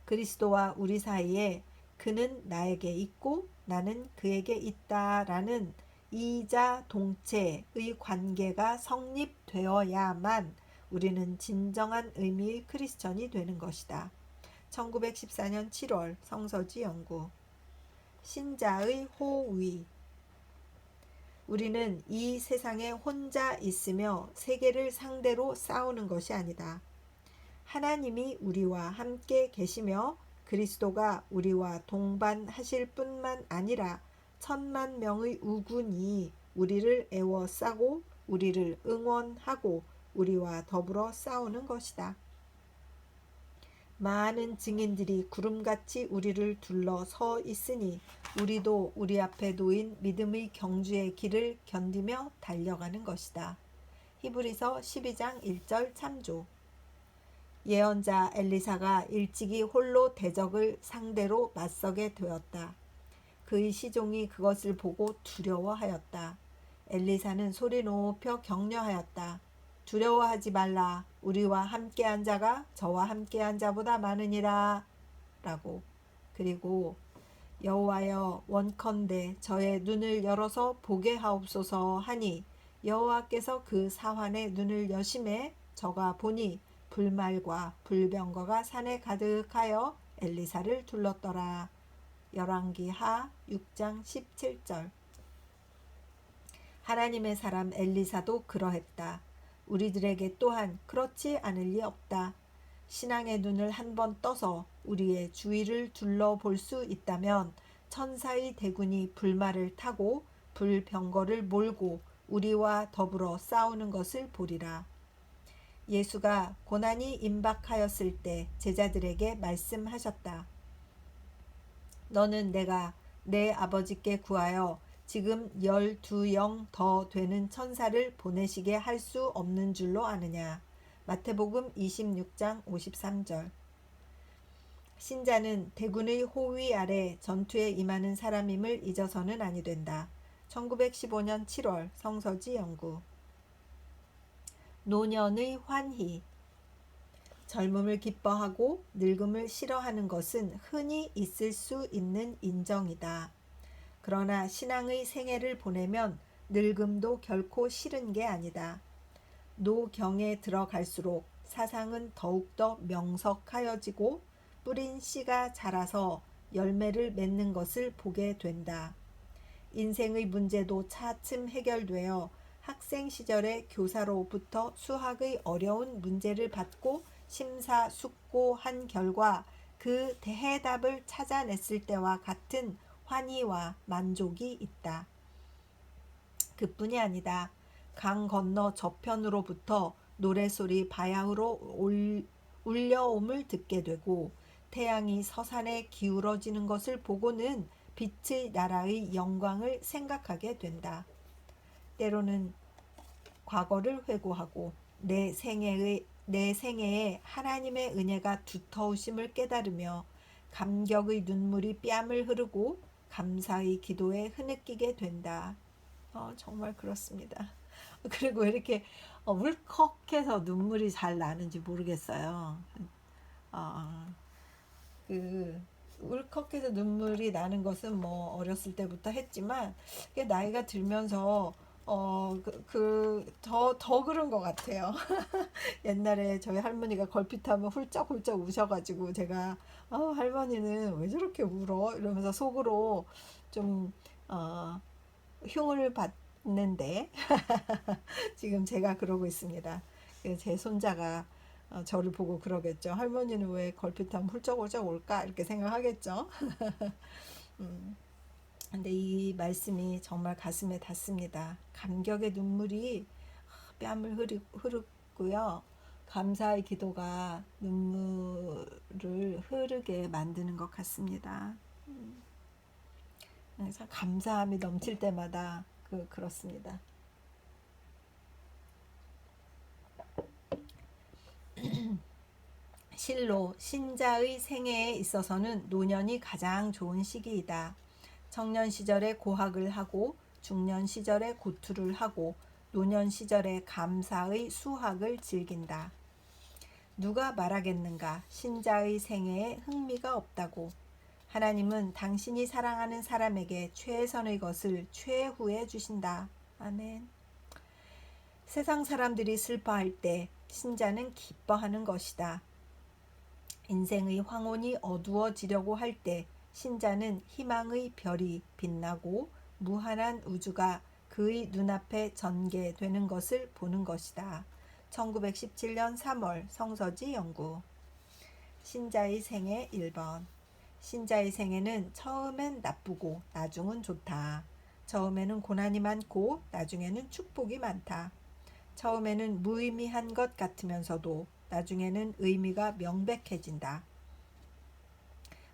그리스도와 우리 사이에 그는 나에게 있고 나는 그에게 있다라는 이자 동체의 관계가 성립되어야만 우리는 진정한 의미의 크리스천이 되는 것이다. 1914년 7월 성서지 연구. 신자의 호의. 우리는 이 세상에 혼자 있으며 세계를 상대로 싸우는 것이 아니다. 하나님이 우리와 함께 계시며 그리스도가 우리와 동반하실 뿐만 아니라 1,000만 명의 우군이 우리를 애워싸고 우리를 응원하고 우리와 더불어 싸우는 것이다. 많은 증인들이 구름같이 우리를 둘러 서 있으니 우리도 우리 앞에 놓인 믿음의 경주의 길을 견디며 달려가는 것이다. 히브리서 12장 1절 참조. 예언자 엘리사가 일찍이 홀로 대적을 상대로 맞서게 되었다. 그의 시종이 그것을 보고 두려워하였다. 엘리사는 소리 높여 격려하였다. 두려워하지 말라. 우리와 함께한 자가 저와 함께한 자보다 많으니라. 라고. 그리고 여호와여, 원컨대 저의 눈을 열어서 보게 하옵소서 하니 여호와께서 그 사환의 눈을 여심해 저가 보니 불말과 불병거가 산에 가득하여 엘리사를 둘렀더라. 열왕기하 6장 17절. 하나님의 사람 엘리사도 그러했다. 우리들에게 또한 그렇지 않을 리 없다. 신앙의 눈을 한번 떠서 우리의 주위를 둘러볼 수 있다면 천사의 대군이 불말을 타고 불병거를 몰고 우리와 더불어 싸우는 것을 보리라. 예수가 고난이 임박하였을 때 제자들에게 말씀하셨다. 너는 내가 내 아버지께 구하여 지금 12영 더 되는 천사를 보내시게 할 수 없는 줄로 아느냐. 마태복음 26장 53절. 신자는 대군의 호위 아래 전투에 임하는 사람임을 잊어서는 아니 된다. 1915년 7월 성서지 연구. 노년의 환희. 젊음을 기뻐하고 늙음을 싫어하는 것은 흔히 있을 수 있는 인정이다. 그러나 신앙의 생애를 보내면 늙음도 결코 싫은 게 아니다. 노경에 들어갈수록 사상은 더욱더 명석하여지고 뿌린 씨가 자라서 열매를 맺는 것을 보게 된다. 인생의 문제도 차츰 해결되어 학생 시절의 교사로부터 수학의 어려운 문제를 받고 심사숙고한 결과 그 대해답을 찾아냈을 때와 같은 환희와 만족이 있다. 그뿐이 아니다. 강 건너 저편으로부터 노래소리 바야흐로 울려옴을 듣게 되고 태양이 서산에 기울어지는 것을 보고는 빛의 나라의 영광을 생각하게 된다. 때로는 과거를 회고하고 내 생애에 하나님의 은혜가 두터우심을 깨달으며 감격의 눈물이 뺨을 흐르고 감사의 기도에 흐느끼게 된다. 정말 그렇습니다. 그리고 왜 이렇게 울컥해서 눈물이 잘 나는지 모르겠어요. 울컥해서 눈물이 나는 것은 뭐 어렸을 때부터 했지만 나이가 들면서 더 그런 것 같아요. 옛날에 저희 할머니가 걸핏하면 훌쩍훌쩍 우셔가지고 제가 할머니는 왜 저렇게 울어? 이러면서 속으로 좀 흉을 받는데 지금 제가 그러고 있습니다. 제 손자가 저를 보고 그러겠죠. 할머니는 왜 걸핏하면 훌쩍훌쩍 울까? 이렇게 생각하겠죠. 근데 이 말씀이 정말 가슴에 닿습니다. 감격의 눈물이 뺨을 흐르고요. 감사의 기도가 눈물을 흐르게 만드는 것 같습니다. 그래서 감사함이 넘칠 때마다 그렇습니다. 실로 신자의 생애에 있어서는 노년이 가장 좋은 시기이다. 청년 시절에 고학을 하고 중년 시절에 고투를 하고 노년 시절에 감사의 수학을 즐긴다. 누가 말하겠는가? 신자의 생애에 흥미가 없다고. 하나님은 당신이 사랑하는 사람에게 최선의 것을 최후에 주신다. 아멘. 세상 사람들이 슬퍼할 때 신자는 기뻐하는 것이다. 인생의 황혼이 어두워지려고 할 때 신자는 희망의 별이 빛나고 무한한 우주가 그의 눈앞에 전개되는 것을 보는 것이다. 1917년 3월 성서지 연구. 신자의 생애 1번. 신자의 생애는 처음엔 나쁘고 나중은 좋다. 처음에는 고난이 많고 나중에는 축복이 많다. 처음에는 무의미한 것 같으면서도 나중에는 의미가 명백해진다.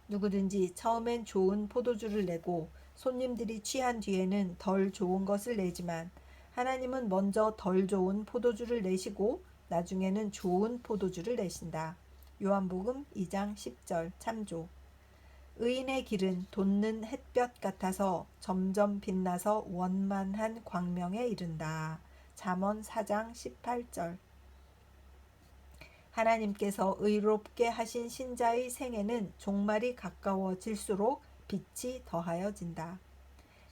누구든지 처음엔 좋은 포도주를 내고 손님들이 취한 뒤에는 덜 좋은 것을 내지만 하나님은 먼저 덜 좋은 포도주를 내시고 나중에는 좋은 포도주를 내신다. 요한복음 2장 10절 참조. 의인의 길은 돋는 햇볕 같아서 점점 빛나서 원만한 광명에 이른다. 잠언 4장 18절. 하나님께서 의롭게 하신 신자의 생애는 종말이 가까워질수록 빛이 더하여진다.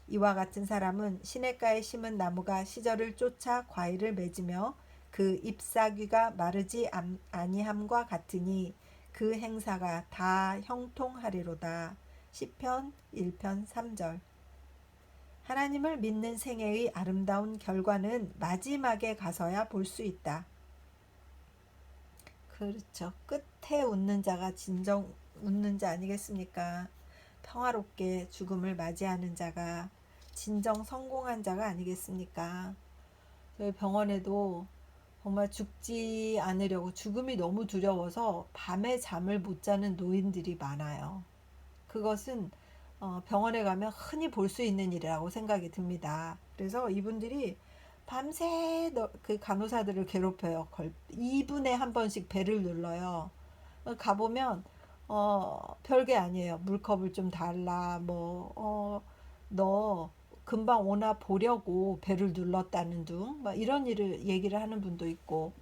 이와 같은 사람은 시냇가에 심은 나무가 시절을 쫓아 과일을 맺으며 그 잎사귀가 마르지 아니함과 같으니 그 행사가 다 형통하리로다. 시편 1편 3절. 하나님을 믿는 생애의 아름다운 결과는 마지막에 가서야 볼 수 있다. 그렇죠. 끝에 웃는 자가 진정 웃는 자 아니겠습니까? 평화롭게 죽음을 맞이하는 자가 진정 성공한 자가 아니겠습니까? 저희 병원에도 정말 죽지 않으려고 죽음이 너무 두려워서 밤에 잠을 못 자는 노인들이 많아요. 그것은 병원에 가면 흔히 볼 수 있는 일이라고 생각이 듭니다. 그래서 이분들이 밤새 그 간호사들을 괴롭혀요. 2분에 한 번씩 벨을 눌러요. 가보면 별게 아니에요. 물컵을 좀 달라. 너 금방 오나 보려고 벨을 눌렀다는 둥. 막 이런 일을 얘기를 하는 분도 있고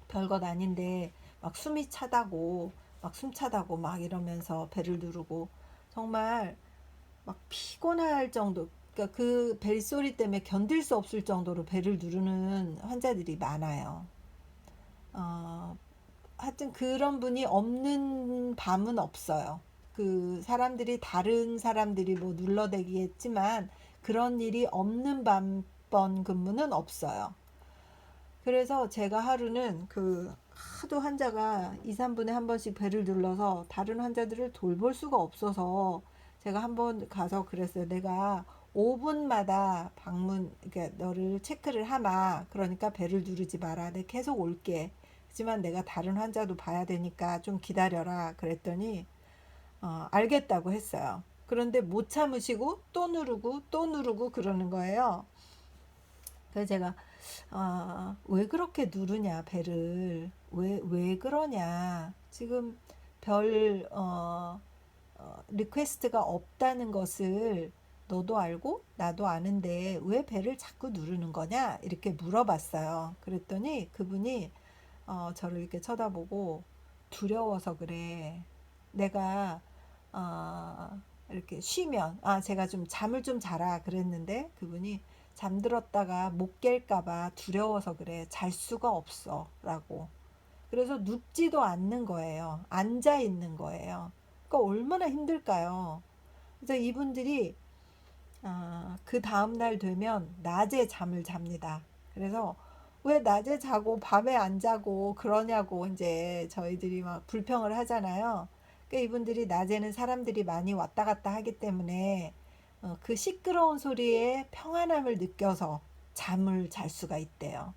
별것 아닌데 막 숨이 차다고 막 숨차다고 막 이러면서 벨을 누르고 정말 막 피곤할 정도, 그러니까 그 벨소리 때문에 견딜 수 없을 정도로 벨을 누르는 환자들이 많아요. 어, 하여튼 그런 분이 없는 밤은 없어요. 그 사람들이 다른 사람들이 뭐 눌러대기했지만 그런 일이 없는 밤번 근무는 없어요. 그래서 제가 하루는 그 하도 환자가 2, 3분에 한 번씩 배를 눌러서 다른 환자들을 돌볼 수가 없어서 제가 한 번 가서 그랬어요. 내가 5분마다 방문, 그러니까 너를 체크를 하마. 그러니까 배를 누르지 마라. 내가 계속 올게. 하지만 내가 다른 환자도 봐야 되니까 좀 기다려라. 그랬더니 알겠다고 했어요. 그런데 못 참으시고 또 누르고 또 누르고 그러는 거예요. 그래서 제가 왜 그렇게 누르냐 배를 왜 그러냐 지금 별 리퀘스트가 없다는 것을 너도 알고 나도 아는데 왜 배를 자꾸 누르는 거냐 이렇게 물어봤어요. 그랬더니 그분이 저를 이렇게 쳐다보고 두려워서 그래. 내가 이렇게 쉬면 제가 좀 잠을 좀 자라 그랬는데 그분이 잠들었다가 못 깰까봐 두려워서 그래. 잘 수가 없어. 라고. 그래서 눕지도 않는 거예요. 앉아 있는 거예요. 그러니까 얼마나 힘들까요? 그래서 이분들이 그 다음날 되면 낮에 잠을 잡니다. 그래서 왜 낮에 자고 밤에 안 자고 그러냐고 이제 저희들이 막 불평을 하잖아요. 그러니까 이분들이 낮에는 사람들이 많이 왔다 갔다 하기 때문에 그 시끄러운 소리에 평안함을 느껴서 잠을 잘 수가 있대요.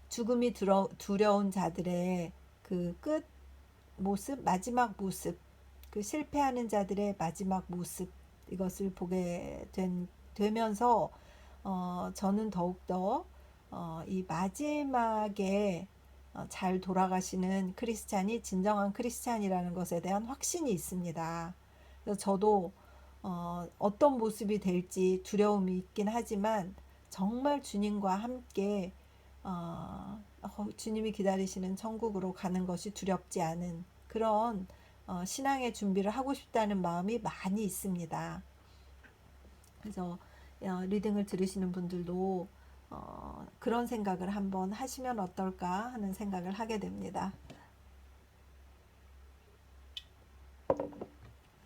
죽음이 두려운 자들의 그 끝 모습, 마지막 모습, 그 실패하는 자들의 마지막 모습, 이것을 보게 되면서 저는 더욱더 이 마지막에 잘 돌아가시는 크리스찬이 진정한 크리스찬이라는 것에 대한 확신이 있습니다. 그래서 저도 어떤 모습이 될지 두려움이 있긴 하지만 정말 주님과 함께 주님이 기다리시는 천국으로 가는 것이 두렵지 않은 그런 신앙의 준비를 하고 싶다는 마음이 많이 있습니다. 그래서 리딩을 들으시는 분들도 그런 생각을 한번 하시면 어떨까 하는 생각을 하게 됩니다.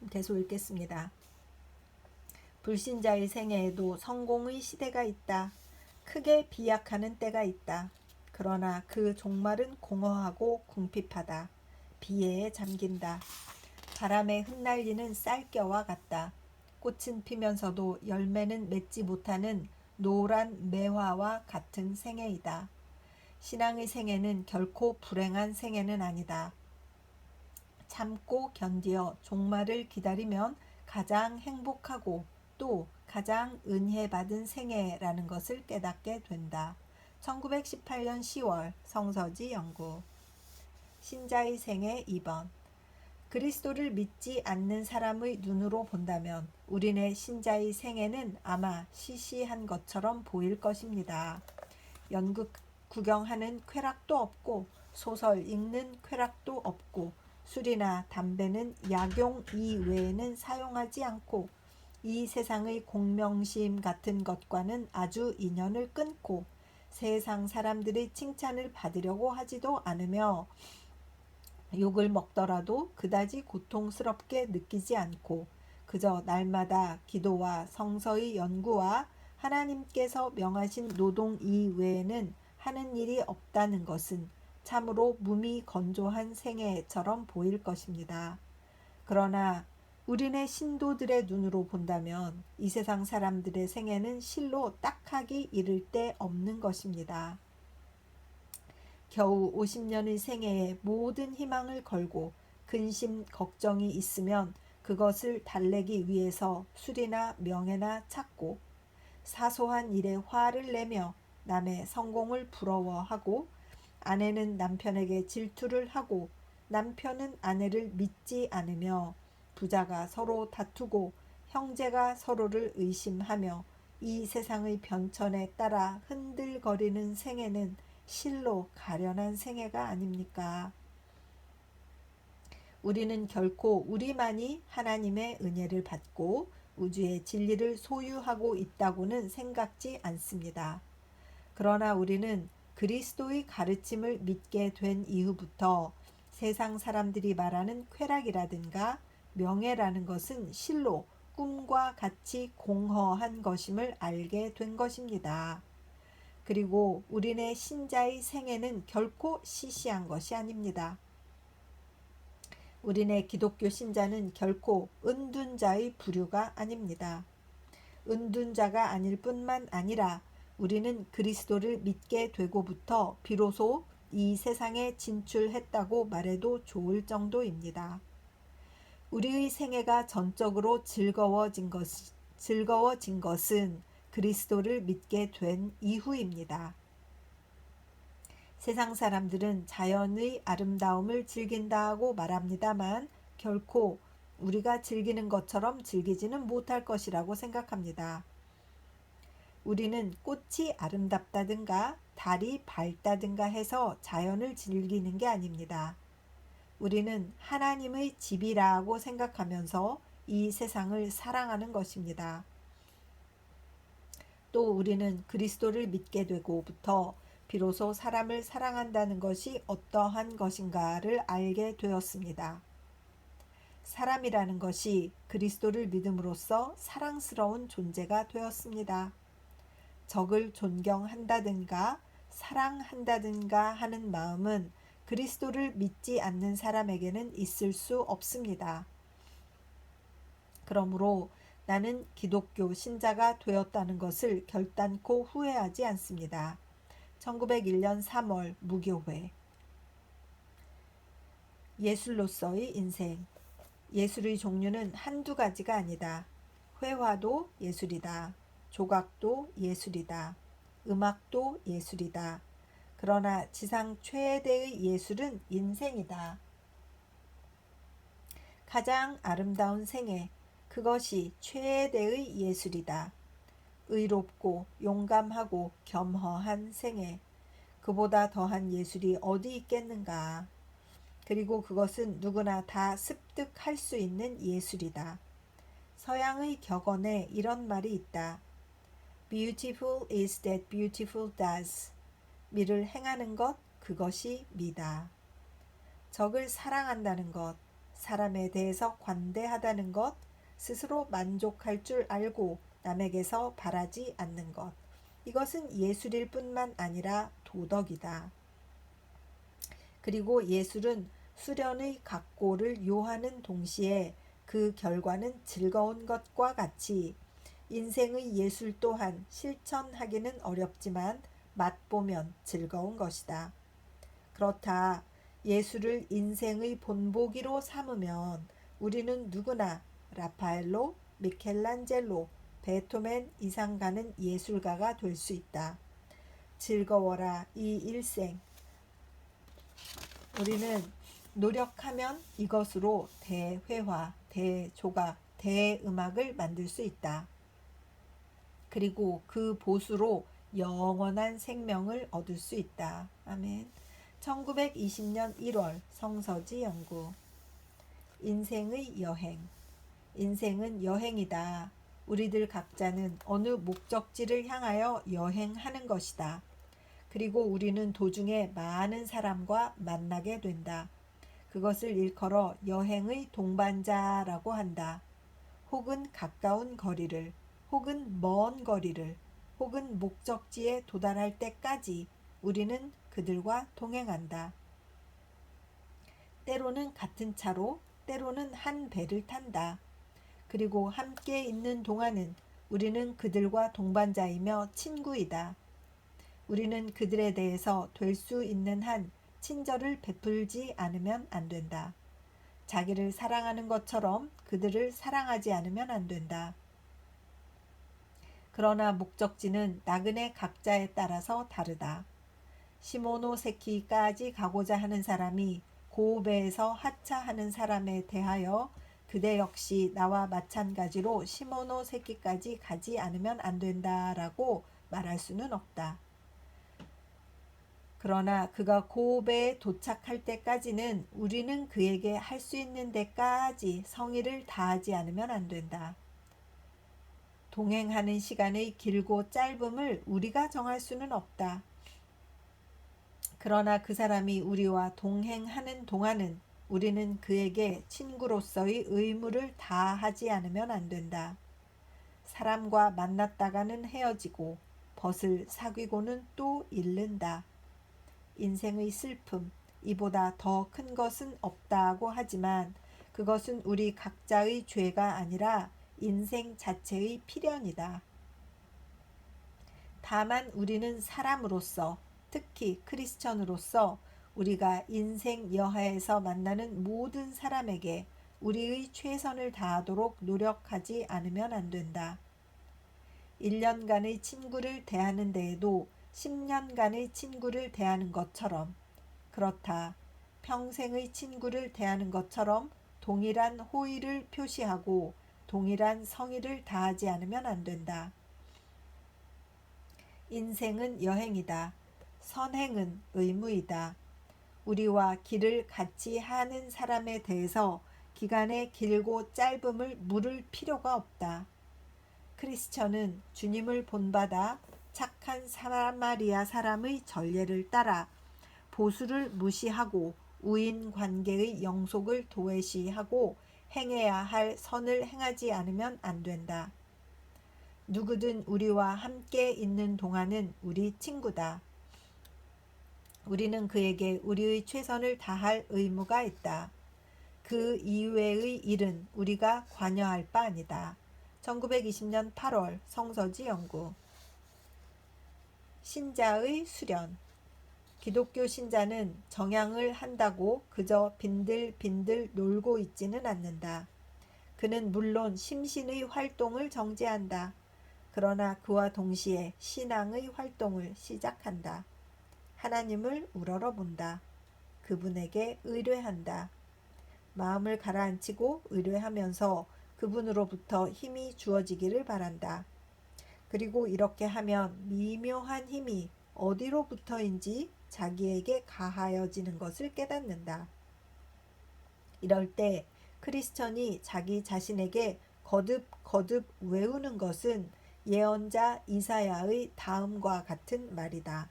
계속 읽겠습니다. 불신자의 생애에도 성공의 시대가 있다. 크게 비약하는 때가 있다. 그러나 그 종말은 공허하고 궁핍하다. 비애에 잠긴다. 바람에 흩날리는 쌀겨와 같다. 꽃은 피면서도 열매는 맺지 못하는 노란 매화와 같은 생애이다. 신앙의 생애는 결코 불행한 생애는 아니다. 참고 견디어 종말을 기다리면 가장 행복하고 또 가장 은혜받은 생애라는 것을 깨닫게 된다. 1918년 10월 성서지 연구. 신자의 생애 2번. 그리스도를 믿지 않는 사람의 눈으로 본다면 우리네 신자의 생애는 아마 시시한 것처럼 보일 것입니다. 연극 구경하는 쾌락도 없고 소설 읽는 쾌락도 없고 술이나 담배는 약용 이외에는 사용하지 않고 이 세상의 공명심 같은 것과는 아주 인연을 끊고 세상 사람들의 칭찬을 받으려고 하지도 않으며 욕을 먹더라도 그다지 고통스럽게 느끼지 않고 그저 날마다 기도와 성서의 연구와 하나님께서 명하신 노동 이외에는 하는 일이 없다는 것은 참으로 몸이 건조한 생애처럼 보일 것입니다. 그러나 우리네 신도들의 눈으로 본다면 이 세상 사람들의 생애는 실로 딱하기 이를 데 없는 것입니다. 겨우 50년의 생애에 모든 희망을 걸고 근심 걱정이 있으면 그것을 달래기 위해서 술이나 명예나 찾고 사소한 일에 화를 내며 남의 성공을 부러워하고 아내는 남편에게 질투를 하고 남편은 아내를 믿지 않으며 부자가 서로 다투고 형제가 서로를 의심하며 이 세상의 변천에 따라 흔들거리는 생애는 실로 가련한 생애가 아닙니까? 우리는 결코 우리만이 하나님의 은혜를 받고 우주의 진리를 소유하고 있다고는 생각지 않습니다. 그러나 우리는 그리스도의 가르침을 믿게 된 이후부터 세상 사람들이 말하는 쾌락이라든가 명예라는 것은 실로 꿈과 같이 공허한 것임을 알게 된 것입니다. 그리고 우리네 신자의 생애는 결코 시시한 것이 아닙니다. 우리네 기독교 신자는 결코 은둔자의 부류가 아닙니다. 은둔자가 아닐 뿐만 아니라 우리는 그리스도를 믿게 되고부터 비로소 이 세상에 진출했다고 말해도 좋을 정도입니다. 우리의 생애가 전적으로 즐거워진 것은 그리스도를 믿게 된 이후입니다. 세상 사람들은 자연의 아름다움을 즐긴다고 말합니다만 결코 우리가 즐기는 것처럼 즐기지는 못할 것이라고 생각합니다. 우리는 꽃이 아름답다든가 달이 밝다든가 해서 자연을 즐기는 게 아닙니다. 우리는 하나님의 집이라고 생각하면서 이 세상을 사랑하는 것입니다. 또 우리는 그리스도를 믿게 되고부터 비로소 사람을 사랑한다는 것이 어떠한 것인가를 알게 되었습니다. 사람이라는 것이 그리스도를 믿음으로써 사랑스러운 존재가 되었습니다. 적을 존경한다든가 사랑한다든가 하는 마음은 그리스도를 믿지 않는 사람에게는 있을 수 없습니다. 그러므로 나는 기독교 신자가 되었다는 것을 결단코 후회하지 않습니다. 1901년 3월 무교회. 예술로서의 인생. 예술의 종류는 한두 가지가 아니다. 회화도 예술이다. 조각도 예술이다. 음악도 예술이다. 그러나 지상 최대의 예술은 인생이다. 가장 아름다운 생애, 그것이 최대의 예술이다. 의롭고 용감하고 겸허한 생애, 그보다 더한 예술이 어디 있겠는가. 그리고 그것은 누구나 다 습득할 수 있는 예술이다. 서양의 격언에 이런 말이 있다. Beautiful is that beautiful does. 미를 행하는 것, 그것이 미다. 적을 사랑한다는 것, 사람에 대해서 관대하다는 것, 스스로 만족할 줄 알고 남에게서 바라지 않는 것. 이것은 예술일 뿐만 아니라 도덕이다. 그리고 예술은 수련의 각고를 요하는 동시에 그 결과는 즐거운 것과 같이 인생의 예술 또한 실천하기는 어렵지만 맛보면 즐거운 것이다. 그렇다. 예술을 인생의 본보기로 삼으면 우리는 누구나 라파엘로, 미켈란젤로, 베토벤 이상 가는 예술가가 될 수 있다. 즐거워라 이 일생. 우리는 노력하면 이것으로 대회화, 대조각, 대음악을 만들 수 있다. 그리고 그 보수로 영원한 생명을 얻을 수 있다. 아멘. 1920년 1월 성서지 연구. 인생의 여행. 인생은 여행이다. 우리들 각자는 어느 목적지를 향하여 여행하는 것이다. 그리고 우리는 도중에 많은 사람과 만나게 된다. 그것을 일컬어 여행의 동반자라고 한다. 혹은 가까운 거리를, 혹은 먼 거리를, 혹은 목적지에 도달할 때까지 우리는 그들과 동행한다. 때로는 같은 차로, 때로는 한 배를 탄다. 그리고 함께 있는 동안은 우리는 그들과 동반자이며 친구이다. 우리는 그들에 대해서 될 수 있는 한 친절을 베풀지 않으면 안 된다. 자기를 사랑하는 것처럼 그들을 사랑하지 않으면 안 된다. 그러나 목적지는 나그네 각자에 따라서 다르다. 시모노세키까지 가고자 하는 사람이 고베에서 하차하는 사람에 대하여 그대 역시 나와 마찬가지로 시모노세키까지 가지 않으면 안 된다라고 말할 수는 없다. 그러나 그가 고베에 도착할 때까지는 우리는 그에게 할 수 있는 데까지 성의를 다하지 않으면 안 된다. 동행하는 시간의 길고 짧음을 우리가 정할 수는 없다. 그러나 그 사람이 우리와 동행하는 동안은 우리는 그에게 친구로서의 의무를 다하지 않으면 안 된다. 사람과 만났다가는 헤어지고 벗을 사귀고는 또 잃는다. 인생의 슬픔, 이보다 더 큰 것은 없다고 하지만 그것은 우리 각자의 죄가 아니라 인생 자체의 필연이다. 다만 우리는 사람으로서, 특히 크리스천으로서 우리가 인생 여하에서 만나는 모든 사람에게 우리의 최선을 다하도록 노력하지 않으면 안 된다. 1년간의 친구를 대하는 데에도 10년간의 친구를 대하는 것처럼, 그렇다. 평생의 친구를 대하는 것처럼 동일한 호의를 표시하고 동일한 성의를 다하지 않으면 안 된다. 인생은 여행이다. 선행은 의무이다. 우리와 길을 같이 하는 사람에 대해서 기간의 길고 짧음을 물을 필요가 없다. 크리스천은 주님을 본받아 착한 사마리아 사람의 전례를 따라 보수를 무시하고 우인 관계의 영속을 도외시하고 행해야 할 선을 행하지 않으면 안 된다. 누구든 우리와 함께 있는 동안은 우리 친구다. 우리는 그에게 우리의 최선을 다할 의무가 있다. 그 이외의 일은 우리가 관여할 바 아니다. 1920년 8월 성서지 연구. 신자의 수련. 기독교 신자는 정향을 한다고 그저 빈들빈들 놀고 있지는 않는다. 그는 물론 심신의 활동을 정지한다. 그러나 그와 동시에 신앙의 활동을 시작한다. 하나님을 우러러본다. 그분에게 의뢰한다. 마음을 가라앉히고 의뢰하면서 그분으로부터 힘이 주어지기를 바란다. 그리고 이렇게 하면 미묘한 힘이 어디로부터인지 자기에게 가하여지는 것을 깨닫는다. 이럴 때 크리스천이 자기 자신에게 거듭거듭 외우는 것은 예언자 이사야의 다음과 같은 말이다.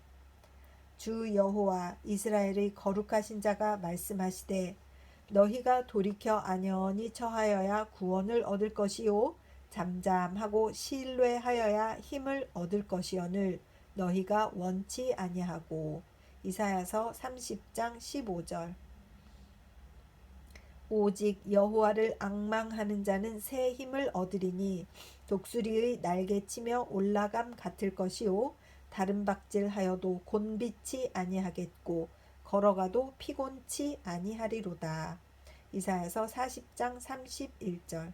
주 여호와 이스라엘의 거룩하신 자가 말씀하시되 너희가 돌이켜 안연히 처하여야 구원을 얻을 것이요 잠잠하고 신뢰하여야 힘을 얻을 것이오늘 너희가 원치 아니하고. 이사야서 30장 15절. 오직 여호와를 앙망하는 자는 새 힘을 얻으리니 독수리의 날개치며 올라감 같을 것이요 다른 박질하여도 곤비치 아니하겠고 걸어가도 피곤치 아니하리로다. 이사야서 40장 31절.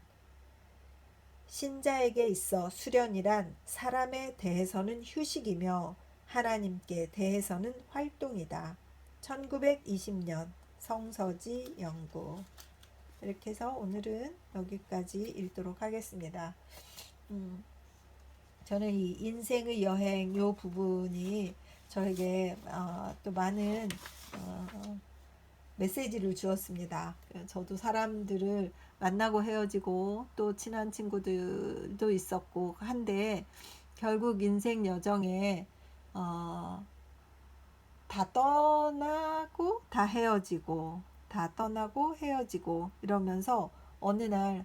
신자에게 있어 수련이란 사람에 대해서는 휴식이며 하나님께 대해서는 활동이다. 1920년 성서지 연구. 이렇게 해서 오늘은 여기까지 읽도록 하겠습니다. 저는 이 인생의 여행 요 부분이 저에게 또 많은 메시지를 주었습니다. 저도 사람들을 만나고 헤어지고 또 친한 친구들도 있었고 한데 결국 인생 여정에 다 떠나고 다 헤어지고 다 떠나고 헤어지고 이러면서 어느 날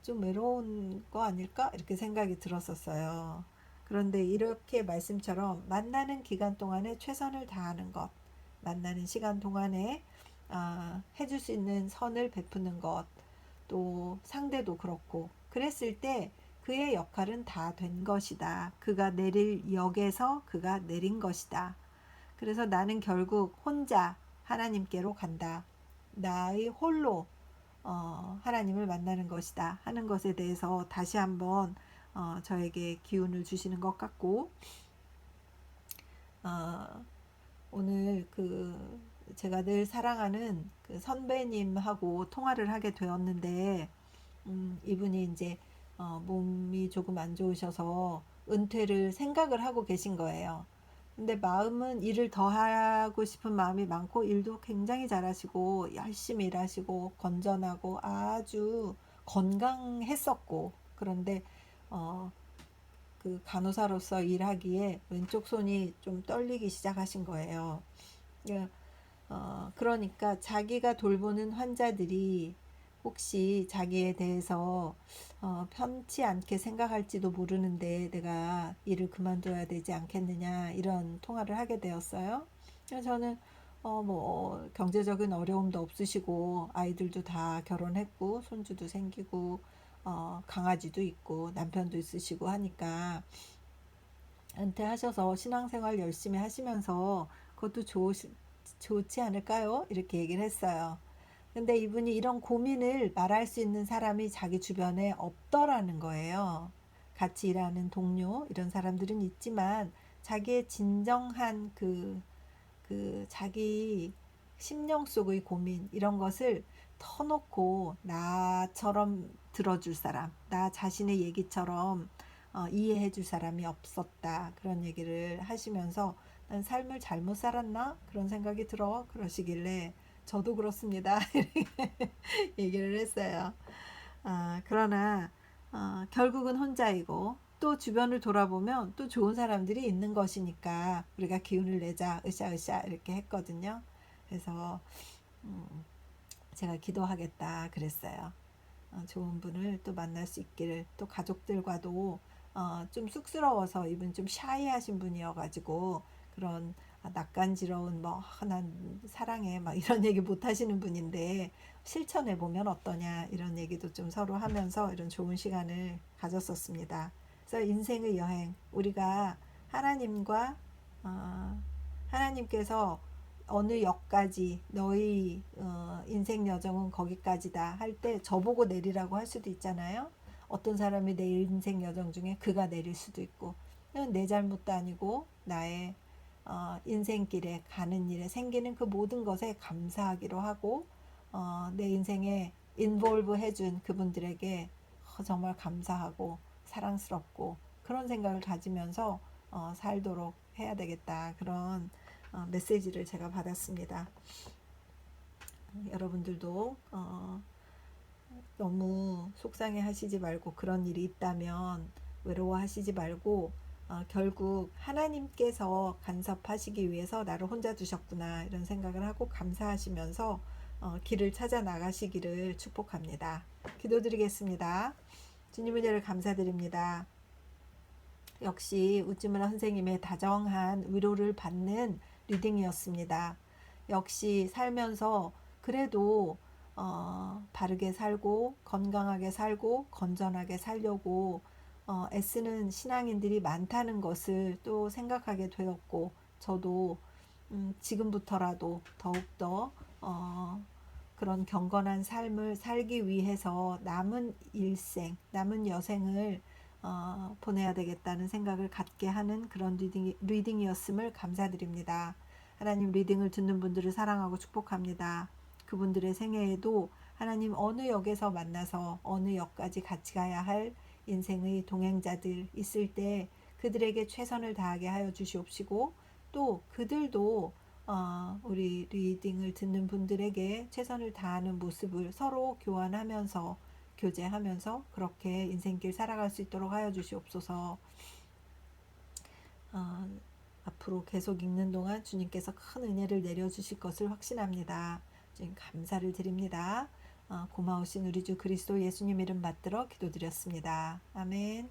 좀 외로운 거 아닐까 이렇게 생각이 들었었어요. 그런데 이렇게 말씀처럼 만나는 기간 동안에 최선을 다하는 것, 만나는 시간 동안에 해줄 수 있는 선을 베푸는 것, 또 상대도 그렇고 그랬을 때 그의 역할은 다 된 것이다. 그가 내릴 역에서 그가 내린 것이다. 그래서 나는 결국 혼자 하나님께로 간다. 나의 홀로 하나님을 만나는 것이다 하는 것에 대해서 다시 한번 저에게 기운을 주시는 것 같고, 오늘 제가 늘 사랑하는 그 선배님하고 통화를 하게 되었는데, 이분이 이제 몸이 조금 안 좋으셔서 은퇴를 생각을 하고 계신 거예요. 근데 마음은 일을 더 하고 싶은 마음이 많고 일도 굉장히 잘하시고 열심히 일하시고 건전하고 아주 건강했었고, 그런데 그 간호사로서 일하기에 왼쪽 손이 좀 떨리기 시작하신 거예요. 그러니까 자기가 돌보는 환자들이 혹시 자기에 대해서 편치 않게 생각할지도 모르는데 내가 일을 그만둬야 되지 않겠느냐 이런 통화를 하게 되었어요. 그래서 저는 뭐 경제적인 어려움도 없으시고 아이들도 다 결혼했고 손주도 생기고 강아지도 있고 남편도 있으시고 하니까 은퇴하셔서 신앙생활 열심히 하시면서 그것도 좋지 않을까요? 이렇게 얘기를 했어요. 근데 이분이 이런 고민을 말할 수 있는 사람이 자기 주변에 없더라는 거예요. 같이 일하는 동료, 이런 사람들은 있지만 자기의 진정한 자기 심령 속의 고민, 이런 것을 터놓고 나처럼 들어줄 사람, 나 자신의 얘기처럼 이해해 줄 사람이 없었다. 그런 얘기를 하시면서 난 삶을 잘못 살았나? 그런 생각이 들어. 그러시길래 저도 그렇습니다. 얘기를 했어요. 그러나 결국은 혼자이고 또 주변을 돌아보면 또 좋은 사람들이 있는 것이니까 우리가 기운을 내자 으쌰으쌰 이렇게 했거든요. 그래서 제가 기도하겠다 그랬어요. 좋은 분을 또 만날 수 있기를. 또 가족들과도 좀 쑥스러워서 이분 좀 샤이하신 분이어가지고 그런 낯간지러운 난 사랑해 막 이런 얘기 못 하시는 분인데 실천해 보면 어떠냐 이런 얘기도 좀 서로 하면서 이런 좋은 시간을 가졌었습니다. 그래서 인생의 여행, 우리가 하나님과 하나님께서 어느 역까지 너희 인생 여정은 거기까지다 할 때 저보고 내리라고 할 수도 있잖아요. 어떤 사람이 내 인생 여정 중에 그가 내릴 수도 있고, 이건 내 잘못도 아니고 나의 인생길에 가는 일에 생기는 그 모든 것에 감사하기로 하고, 내 인생에 인볼브 해준 그분들에게 정말 감사하고 사랑스럽고 그런 생각을 가지면서 살도록 해야 되겠다, 그런 메시지를 제가 받았습니다. 여러분들도 너무 속상해 하시지 말고, 그런 일이 있다면 외로워하시지 말고 결국 하나님께서 간섭하시기 위해서 나를 혼자 두셨구나 이런 생각을 하고 감사하시면서 길을 찾아 나가시기를 축복합니다. 기도드리겠습니다. 주님 은혜를 감사드립니다. 역시 우찌무라 선생님의 다정한 위로를 받는 리딩이었습니다. 역시 살면서 그래도 바르게 살고 건강하게 살고 건전하게 살려고 애쓰는 신앙인들이 많다는 것을 또 생각하게 되었고, 저도 지금부터라도 더욱더 그런 경건한 삶을 살기 위해서 남은 일생, 남은 여생을 보내야 되겠다는 생각을 갖게 하는 그런 리딩이었음을 감사드립니다. 하나님 리딩을 듣는 분들을 사랑하고 축복합니다. 그분들의 생애에도 하나님 어느 역에서 만나서 어느 역까지 같이 가야 할 인생의 동행자들 있을 때 그들에게 최선을 다하게 하여 주시옵시고 또 그들도 우리 리딩을 듣는 분들에게 최선을 다하는 모습을 서로 교환하면서 교제하면서 그렇게 인생길 살아갈 수 있도록 하여 주시옵소서. 어, 앞으로 계속 읽는 동안 주님께서 큰 은혜를 내려주실 것을 확신합니다. 주님 감사를 드립니다. 고마우신 우리 주 그리스도 예수님 이름 받들어 기도드렸습니다. 아멘.